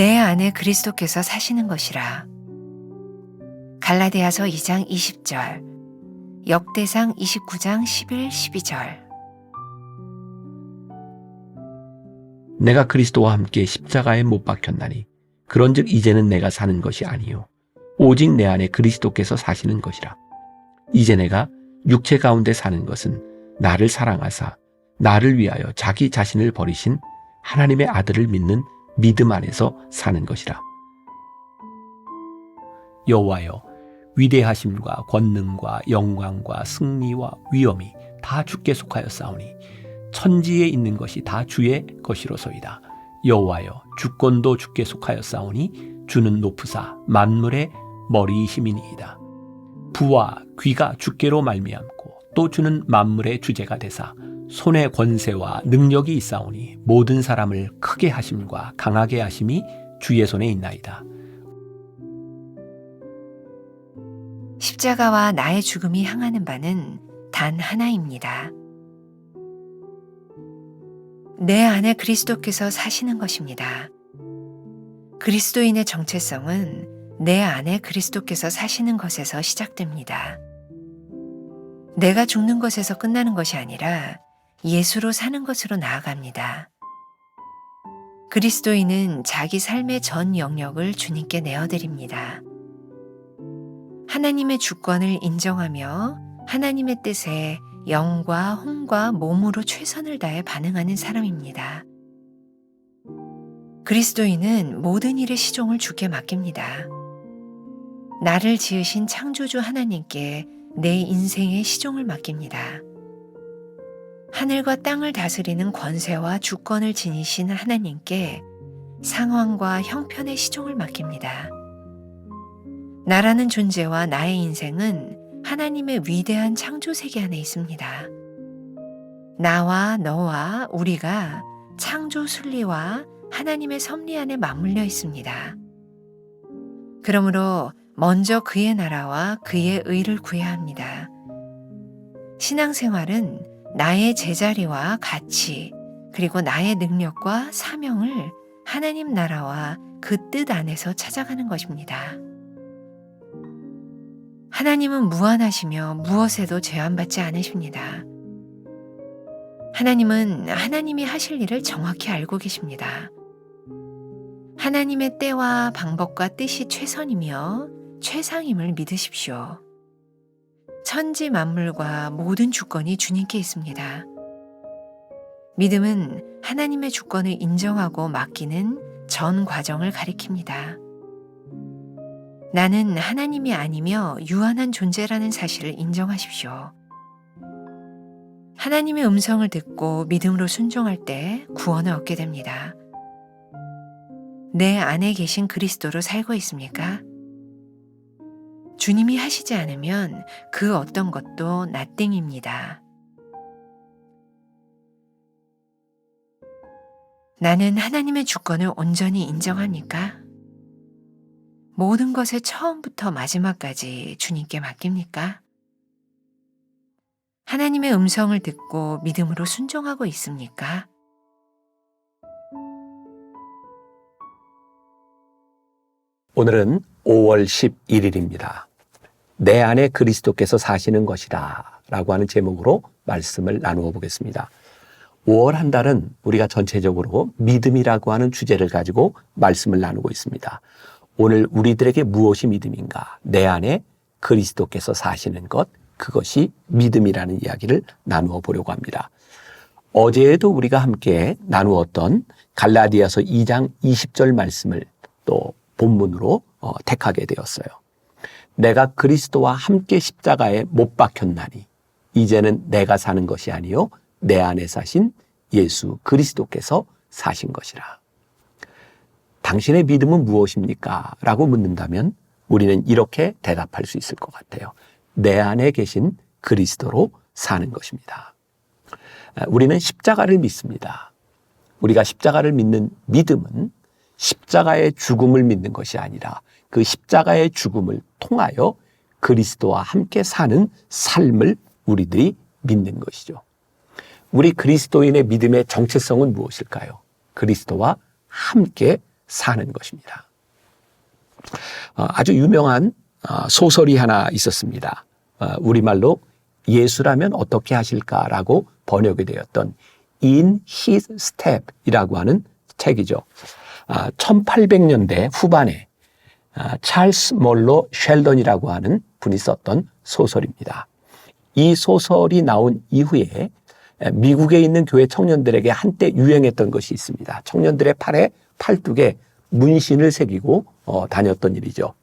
내 안에 그리스도께서 사시는 것이라. 갈라디아서 2장 20절, 역대상 29장 11, 12절. 내가 그리스도와 함께 십자가에 못 박혔나니 그런즉 이제는 내가 사는 것이 아니요 오직 내 안에 그리스도께서 사시는 것이라. 이제 내가 육체 가운데 사는 것은 나를 사랑하사 나를 위하여 자기 자신을 버리신 하나님의 아들을 믿는 믿음 안에서 사는 것이라. 여호와여, 위대하심과 권능과 영광과 승리와 위엄이 다 주께 속하였사오니 천지에 있는 것이 다 주의 것이로소이다. 여호와여, 주권도 주께 속하였사오니 주는 높으사 만물의 머리이심이니이다. 부와 귀가 주께로 말미암고 또 주는 만물의 주제가 되사 손에 권세와 능력이 있사오니 모든 사람을 크게 하심과 강하게 하심이 주의 손에 있나이다. 십자가와 나의 죽음이 향하는 바는 단 하나입니다. 내 안에 그리스도께서 사시는 것입니다. 그리스도인의 정체성은 내 안에 그리스도께서 사시는 것에서 시작됩니다. 내가 죽는 것에서 끝나는 것이 아니라 예수로 사는 것으로 나아갑니다. 그리스도인은 자기 삶의 전 영역을 주님께 내어드립니다. 하나님의 주권을 인정하며 하나님의 뜻에 영과 혼과 몸으로 최선을 다해 반응하는 사람입니다. 그리스도인은 모든 일의 시종을 주께 맡깁니다. 나를 지으신 창조주 하나님께 내 인생의 시종을 맡깁니다. 하늘과 땅을 다스리는 권세와 주권을 지니신 하나님께 상황과 형편의 시종을 맡깁니다. 나라는 존재와 나의 인생은 하나님의 위대한 창조 세계 안에 있습니다. 나와 너와 우리가 창조 순리와 하나님의 섭리 안에 맞물려 있습니다. 그러므로 먼저 그의 나라와 그의 의를 구해야 합니다. 신앙생활은 나의 제자리와 가치, 그리고 나의 능력과 사명을 하나님 나라와 그 뜻 안에서 찾아가는 것입니다. 하나님은 무한하시며 무엇에도 제한받지 않으십니다. 하나님은 하나님이 하실 일을 정확히 알고 계십니다. 하나님의 때와 방법과 뜻이 최선이며 최상임을 믿으십시오. 천지 만물과 모든 주권이 주님께 있습니다. 믿음은 하나님의 주권을 인정하고 맡기는 전 과정을 가리킵니다. 나는 하나님이 아니며 유한한 존재라는 사실을 인정하십시오. 하나님의 음성을 듣고 믿음으로 순종할 때 구원을 얻게 됩니다. 내 안에 계신 그리스도로 살고 있습니까? 주님이 하시지 않으면 그 어떤 것도 nothing입니다. 나는 하나님의 주권을 온전히 인정합니까? 모든 것을 처음부터 마지막까지 주님께 맡깁니까? 하나님의 음성을 듣고 믿음으로 순종하고 있습니까? 오늘은 5월 11일입니다. 내 안에 그리스도께서 사시는 것이다 라고 하는 제목으로 말씀을 나누어 보겠습니다. 5월 한 달은 우리가 전체적으로 믿음이라고 하는 주제를 가지고 말씀을 나누고 있습니다. 오늘 우리들에게 무엇이 믿음인가? 내 안에 그리스도께서 사시는 것, 그것이 믿음이라는 이야기를 나누어 보려고 합니다. 어제에도 우리가 함께 나누었던 갈라디아서 2장 20절 말씀을 또 본문으로 택하게 되었어요. 내가 그리스도와 함께 십자가에 못 박혔나니 이제는 내가 사는 것이 아니요 내 안에 사신 예수 그리스도께서 사신 것이라. 당신의 믿음은 무엇입니까? 라고 묻는다면 우리는 이렇게 대답할 수 있을 것 같아요. 내 안에 계신 그리스도로 사는 것입니다. 우리는 십자가를 믿습니다. 우리가 십자가를 믿는 믿음은 십자가의 죽음을 믿는 것이 아니라 그 십자가의 죽음을 통하여 그리스도와 함께 사는 삶을 우리들이 믿는 것이죠. 우리 그리스도인의 믿음의 정체성은 무엇일까요? 그리스도와 함께 사는 것입니다. 아주 유명한 소설이 하나 있었습니다. 우리말로 예수라면 어떻게 하실까라고 번역이 되었던 In His Step이라고 하는 책이죠. 1800년대 후반에 찰스 몰로 셸던이라고 하는 분이 썼던 소설입니다. 이 소설이 나온 이후에 미국에 있는 교회 청년들에게 한때 유행했던 것이 있습니다. 청년들의 팔에 팔뚝에 문신을 새기고 다녔던 일이죠.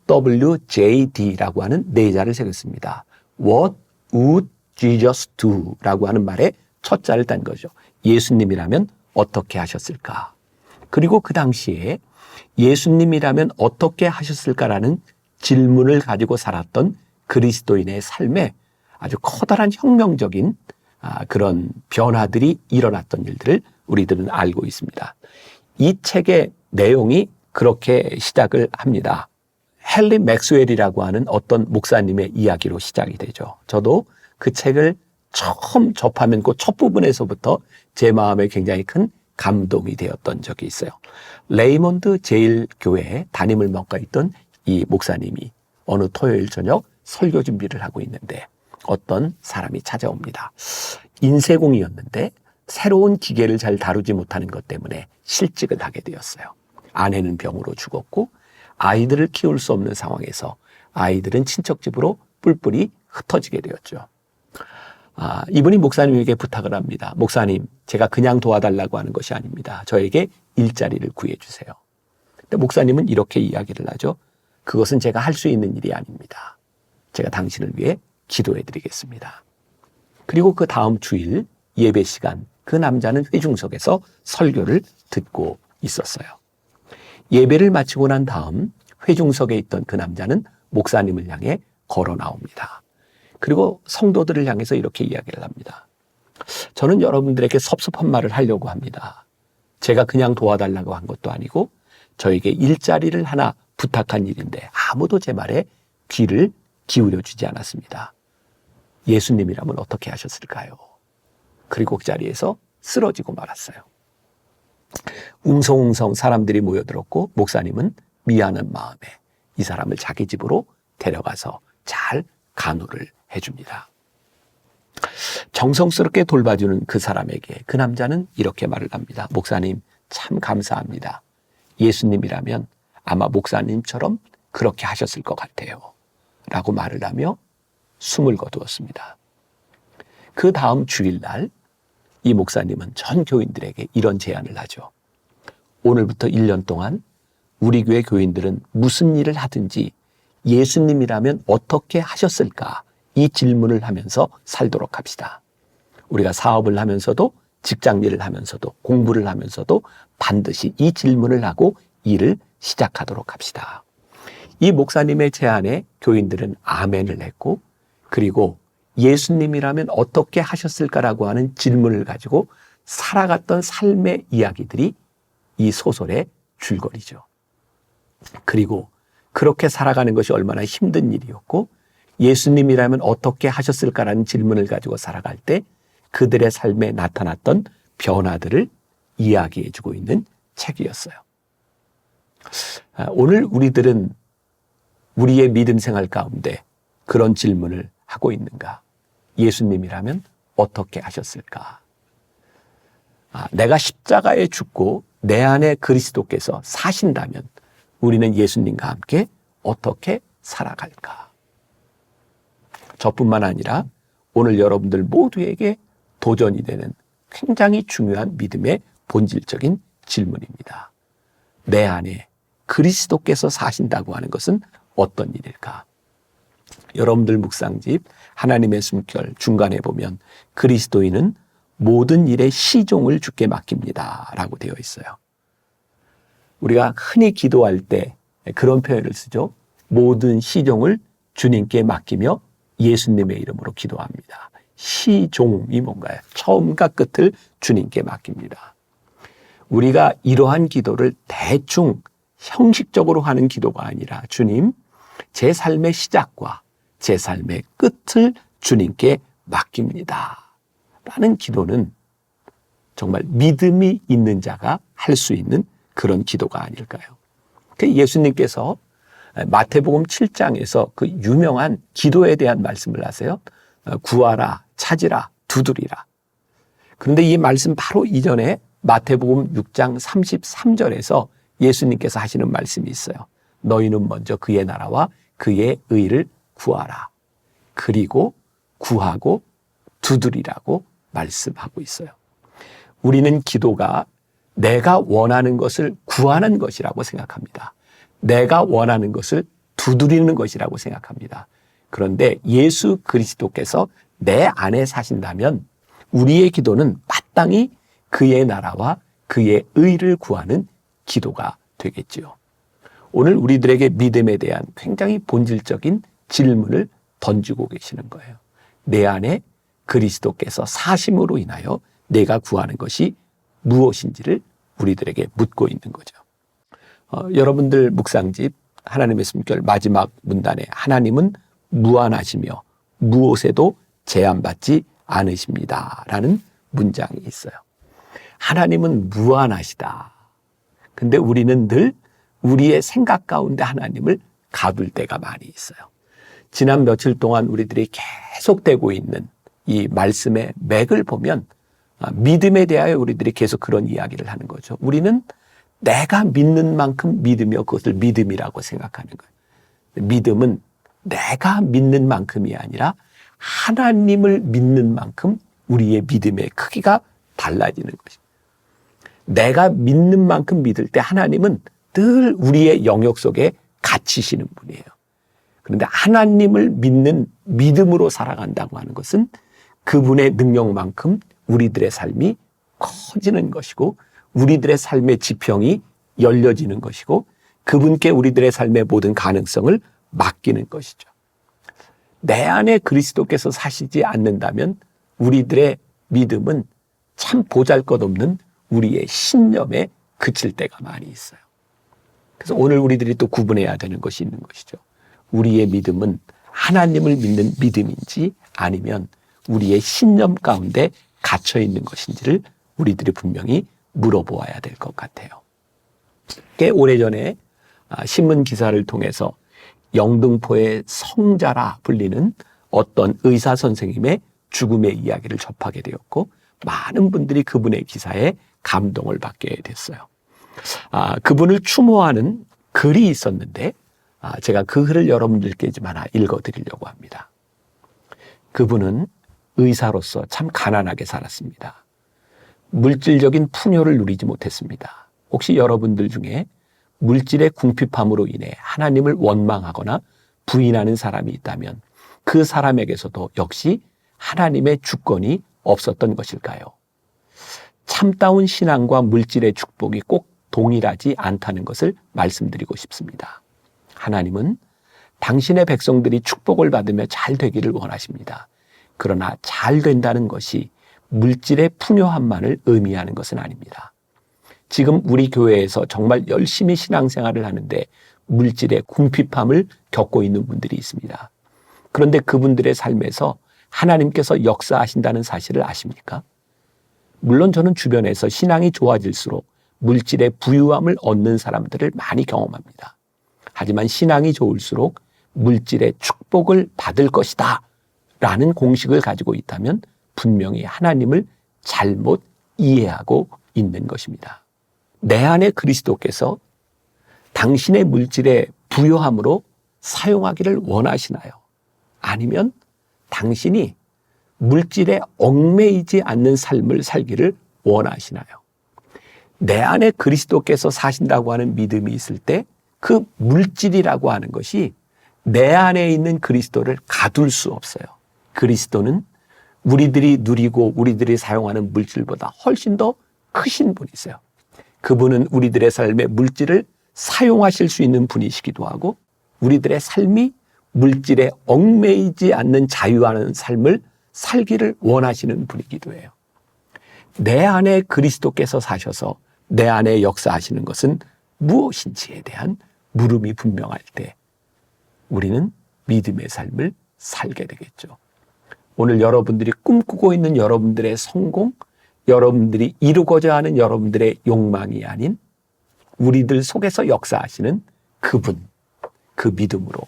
WWJD라고 하는 네 자를 새겼습니다. What would Jesus do? 라고 하는 말에 첫 자를 딴 거죠. 예수님이라면 어떻게 하셨을까? 그리고 그 당시에 예수님이라면 어떻게 하셨을까라는 질문을 가지고 살았던 그리스도인의 삶에 아주 커다란 혁명적인 그런 변화들이 일어났던 일들을 우리들은 알고 있습니다. 이 책의 내용이 그렇게 시작을 합니다. 헨리 맥스웰이라고 하는 어떤 목사님의 이야기로 시작이 되죠. 저도 그 책을 처음 접하면 그 첫 부분에서부터 제 마음에 굉장히 큰 감동이 되었던 적이 있어요. 레이몬드 제일 교회에 담임을 맡고 있던 이 목사님이 어느 토요일 저녁 설교 준비를 하고 있는데 어떤 사람이 찾아옵니다. 인쇄공이었는데 새로운 기계를 잘 다루지 못하는 것 때문에 실직을 하게 되었어요. 아내는 병으로 죽었고 아이들을 키울 수 없는 상황에서 아이들은 친척 집으로 뿔뿔이 흩어지게 되었죠. 이분이 목사님에게 부탁을 합니다. 목사님, 제가 그냥 도와달라고 하는 것이 아닙니다. 저에게 일자리를 구해주세요. 근데 목사님은 이렇게 이야기를 하죠. 그것은 제가 할 수 있는 일이 아닙니다. 제가 당신을 위해 기도해드리겠습니다. 그리고 그 다음 주일 예배 시간 그 남자는 회중석에서 설교를 듣고 있었어요. 예배를 마치고 난 다음 회중석에 있던 그 남자는 목사님을 향해 걸어 나옵니다. 그리고 성도들을 향해서 이렇게 이야기를 합니다. 저는 여러분들에게 섭섭한 말을 하려고 합니다. 제가 그냥 도와달라고 한 것도 아니고 저에게 일자리를 하나 부탁한 일인데 아무도 제 말에 귀를 기울여 주지 않았습니다. 예수님이라면 어떻게 하셨을까요? 그리고 그 자리에서 쓰러지고 말았어요. 웅성웅성 사람들이 모여들었고 목사님은 미안한 마음에 이 사람을 자기 집으로 데려가서 잘 간호를 해줍니다. 정성스럽게 돌봐주는 그 사람에게 그 남자는 이렇게 말을 합니다. 목사님 참 감사합니다. 예수님이라면 아마 목사님처럼 그렇게 하셨을 것 같아요. 라고 말을 하며 숨을 거두었습니다. 그 다음 주일날 이 목사님은 전 교인들에게 이런 제안을 하죠. 오늘부터 1년 동안 우리 교회 교인들은 무슨 일을 하든지 예수님이라면 어떻게 하셨을까? 이 질문을 하면서 살도록 합시다. 우리가 사업을 하면서도 직장 일을 하면서도 공부를 하면서도 반드시 이 질문을 하고 일을 시작하도록 합시다. 이 목사님의 제안에 교인들은 아멘을 했고 그리고 예수님이라면 어떻게 하셨을까라고 하는 질문을 가지고 살아갔던 삶의 이야기들이 이 소설의 줄거리죠. 그리고 그렇게 살아가는 것이 얼마나 힘든 일이었고 예수님이라면 어떻게 하셨을까라는 질문을 가지고 살아갈 때 그들의 삶에 나타났던 변화들을 이야기해주고 있는 책이었어요. 오늘 우리들은 우리의 믿음 생활 가운데 그런 질문을 하고 있는가? 예수님이라면 어떻게 하셨을까? 내가 십자가에 죽고 내 안에 그리스도께서 사신다면 우리는 예수님과 함께 어떻게 살아갈까? 저뿐만 아니라 오늘 여러분들 모두에게 도전이 되는 굉장히 중요한 믿음의 본질적인 질문입니다. 내 안에 그리스도께서 사신다고 하는 것은 어떤 일일까? 여러분들 묵상집 하나님의 숨결 중간에 보면 그리스도인은 모든 일에 시종을 주께 맡깁니다 라고 되어 있어요. 우리가 흔히 기도할 때 그런 표현을 쓰죠. 모든 시종을 주님께 맡기며 예수님의 이름으로 기도합니다. 시종이 뭔가요? 처음과 끝을 주님께 맡깁니다. 우리가 이러한 기도를 대충 형식적으로 하는 기도가 아니라 주님, 제 삶의 시작과 제 삶의 끝을 주님께 맡깁니다. 라는 기도는 정말 믿음이 있는 자가 할 수 있는 그런 기도가 아닐까요? 예수님께서 마태복음 7장에서 그 유명한 기도에 대한 말씀을 하세요. 구하라, 찾으라, 두드리라. 그런데 이 말씀 바로 이전에 마태복음 6장 33절에서 예수님께서 하시는 말씀이 있어요. 너희는 먼저 그의 나라와 그의 의를 구하라. 그리고 구하고 두드리라고 말씀하고 있어요. 우리는 기도가 내가 원하는 것을 구하는 것이라고 생각합니다. 내가 원하는 것을 두드리는 것이라고 생각합니다. 그런데 예수 그리스도께서 내 안에 사신다면 우리의 기도는 마땅히 그의 나라와 그의 의를 구하는 기도가 되겠지요. 오늘 우리들에게 믿음에 대한 굉장히 본질적인 질문을 던지고 계시는 거예요. 내 안에 그리스도께서 사심으로 인하여 내가 구하는 것이 무엇인지를 우리들에게 묻고 있는 거죠. 여러분들 묵상집 하나님의 숨결 마지막 문단에 하나님은 무한하시며 무엇에도 제한받지 않으십니다 라는 문장이 있어요. 하나님은 무한하시다. 근데 우리는 늘 우리의 생각 가운데 하나님을 가둘 때가 많이 있어요. 지난 며칠 동안 우리들이 계속되고 있는 이 말씀의 맥을 보면 믿음에 대하여 우리들이 계속 그런 이야기를 하는 거죠. 우리는 내가 믿는 만큼 믿으며 그것을 믿음이라고 생각하는 거예요. 믿음은 내가 믿는 만큼이 아니라 하나님을 믿는 만큼 우리의 믿음의 크기가 달라지는 것입니다. 내가 믿는 만큼 믿을 때 하나님은 늘 우리의 영역 속에 갇히시는 분이에요. 그런데 하나님을 믿는 믿음으로 살아간다고 하는 것은 그분의 능력만큼 우리들의 삶이 커지는 것이고 우리들의 삶의 지평이 열려지는 것이고 그분께 우리들의 삶의 모든 가능성을 맡기는 것이죠. 내 안에 그리스도께서 사시지 않는다면 우리들의 믿음은 참 보잘것없는 우리의 신념에 그칠 때가 많이 있어요. 그래서 오늘 우리들이 또 구분해야 되는 것이 있는 것이죠. 우리의 믿음은 하나님을 믿는 믿음인지 아니면 우리의 신념 가운데 갇혀 있는 것인지를 우리들이 분명히 물어보아야 될 것 같아요. 꽤 오래전에 신문 기사를 통해서 영등포의 성자라 불리는 어떤 의사 선생님의 죽음의 이야기를 접하게 되었고 많은 분들이 그분의 기사에 감동을 받게 됐어요. 그분을 추모하는 글이 있었는데 제가 그 글을 여러분들께 좀 하나 읽어드리려고 합니다. 그분은 의사로서 참 가난하게 살았습니다. 물질적인 풍요를 누리지 못했습니다. 혹시 여러분들 중에 물질의 궁핍함으로 인해 하나님을 원망하거나 부인하는 사람이 있다면 그 사람에게서도 역시 하나님의 주권이 없었던 것일까요? 참다운 신앙과 물질의 축복이 꼭 동일하지 않다는 것을 말씀드리고 싶습니다. 하나님은 당신의 백성들이 축복을 받으며 잘 되기를 원하십니다. 그러나 잘 된다는 것이 물질의 풍요함만을 의미하는 것은 아닙니다. 지금 우리 교회에서 정말 열심히 신앙생활을 하는데 물질의 궁핍함을 겪고 있는 분들이 있습니다. 그런데 그분들의 삶에서 하나님께서 역사하신다는 사실을 아십니까? 물론 저는 주변에서 신앙이 좋아질수록 물질의 부유함을 얻는 사람들을 많이 경험합니다. 하지만 신앙이 좋을수록 물질의 축복을 받을 것이다 라는 공식을 가지고 있다면 분명히 하나님을 잘못 이해하고 있는 것입니다. 내 안에 그리스도께서 당신의 물질의 부요함으로 사용하기를 원하시나요? 아니면 당신이 물질에 얽매이지 않는 삶을 살기를 원하시나요? 내 안에 그리스도께서 사신다고 하는 믿음이 있을 때 그 물질이라고 하는 것이 내 안에 있는 그리스도를 가둘 수 없어요. 그리스도는 우리들이 누리고 우리들이 사용하는 물질보다 훨씬 더 크신 분이세요. 그분은 우리들의 삶의 물질을 사용하실 수 있는 분이시기도 하고 우리들의 삶이 물질에 얽매이지 않는 자유하는 삶을 살기를 원하시는 분이기도 해요. 내 안에 그리스도께서 사셔서 내 안에 역사하시는 것은 무엇인지에 대한 물음이 분명할 때 우리는 믿음의 삶을 살게 되겠죠. 오늘 여러분들이 꿈꾸고 있는 여러분들의 성공, 여러분들이 이루고자 하는 여러분들의 욕망이 아닌 우리들 속에서 역사하시는 그분, 그 믿음으로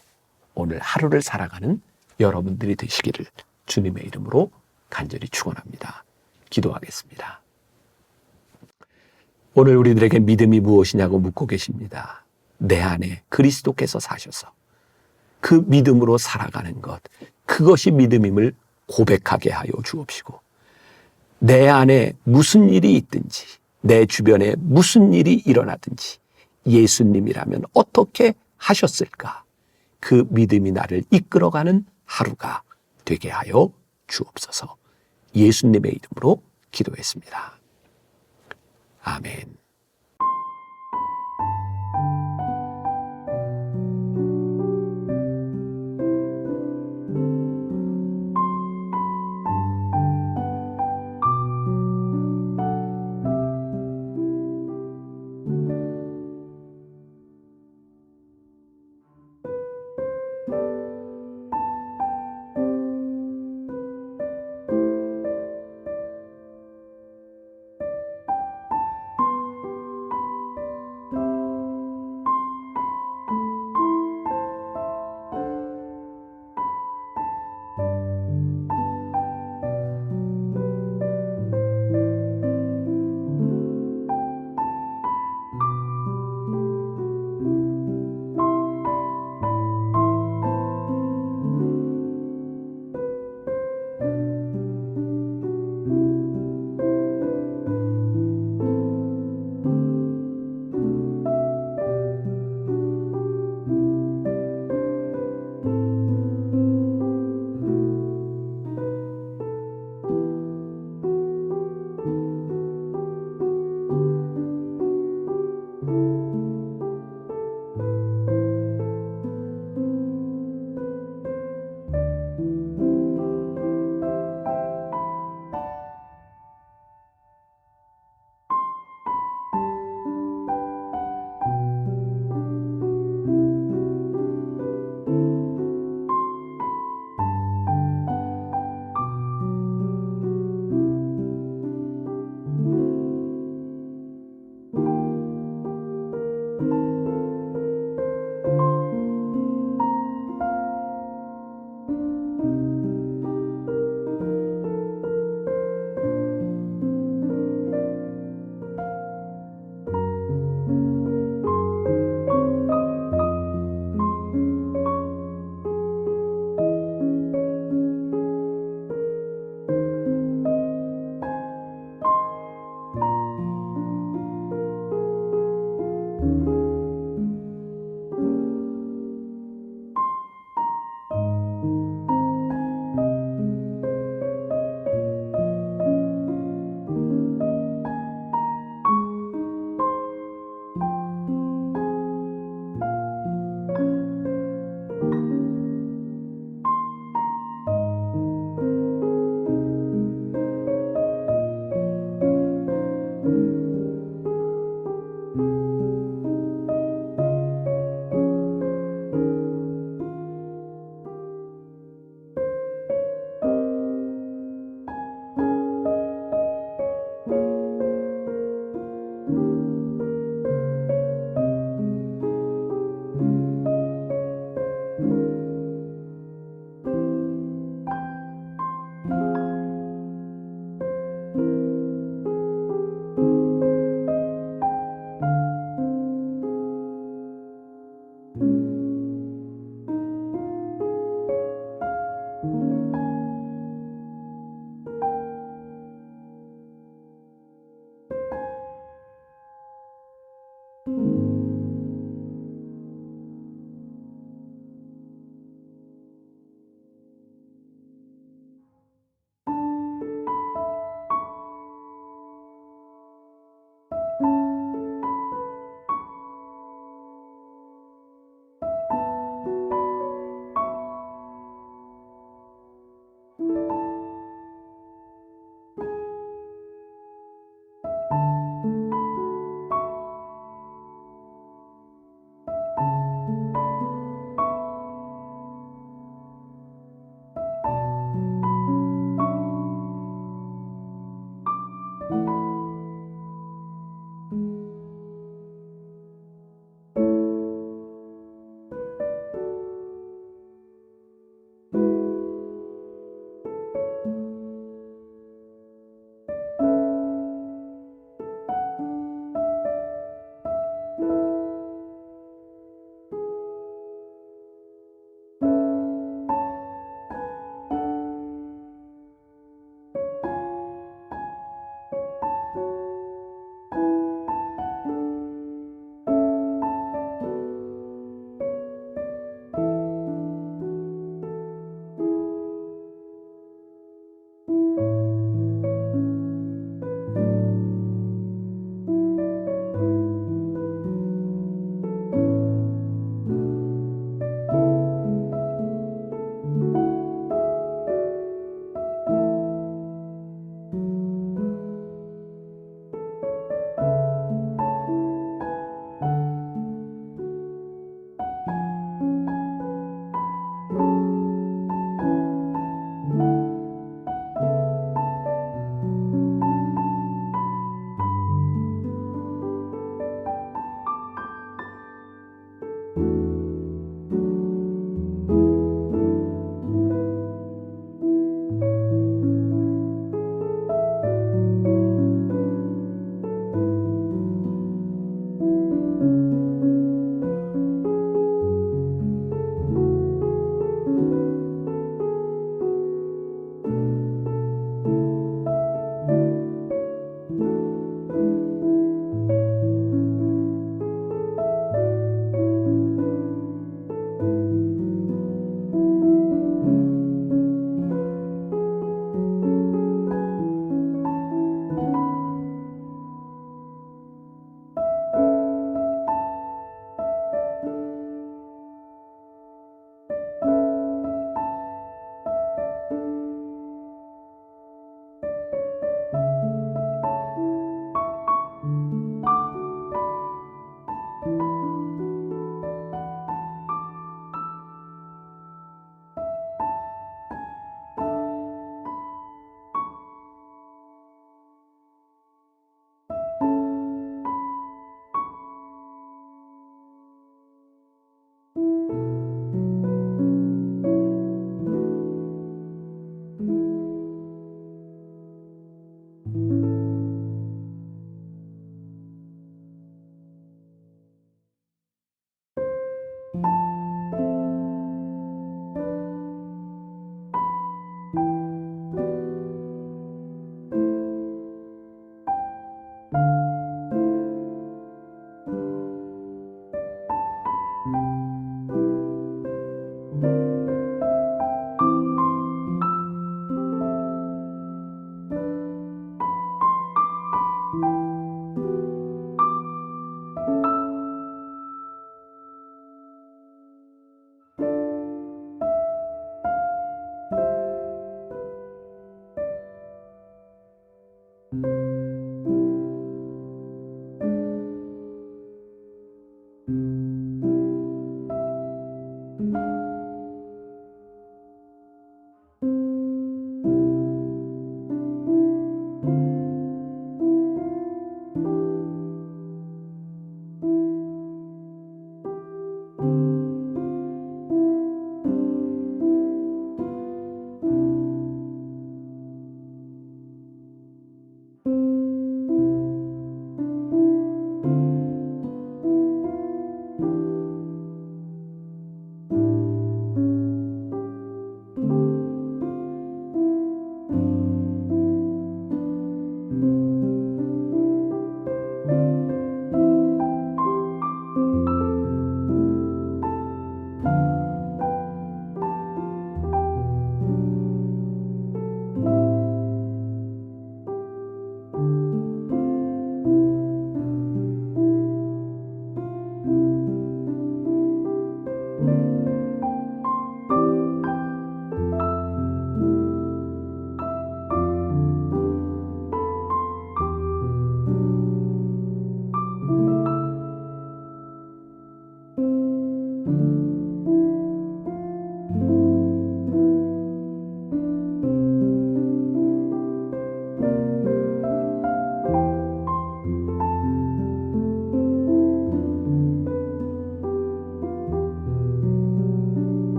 오늘 하루를 살아가는 여러분들이 되시기를 주님의 이름으로 간절히 축원합니다. 기도하겠습니다. 오늘 우리들에게 믿음이 무엇이냐고 묻고 계십니다. 내 안에 그리스도께서 사셔서 그 믿음으로 살아가는 것, 그것이 믿음임을 고백하게 하여 주옵시고, 내 안에 무슨 일이 있든지, 내 주변에 무슨 일이 일어나든지 예수님이라면 어떻게 하셨을까? 그 믿음이 나를 이끌어가는 하루가 되게 하여 주옵소서. 예수님의 이름으로 기도했습니다. 아멘.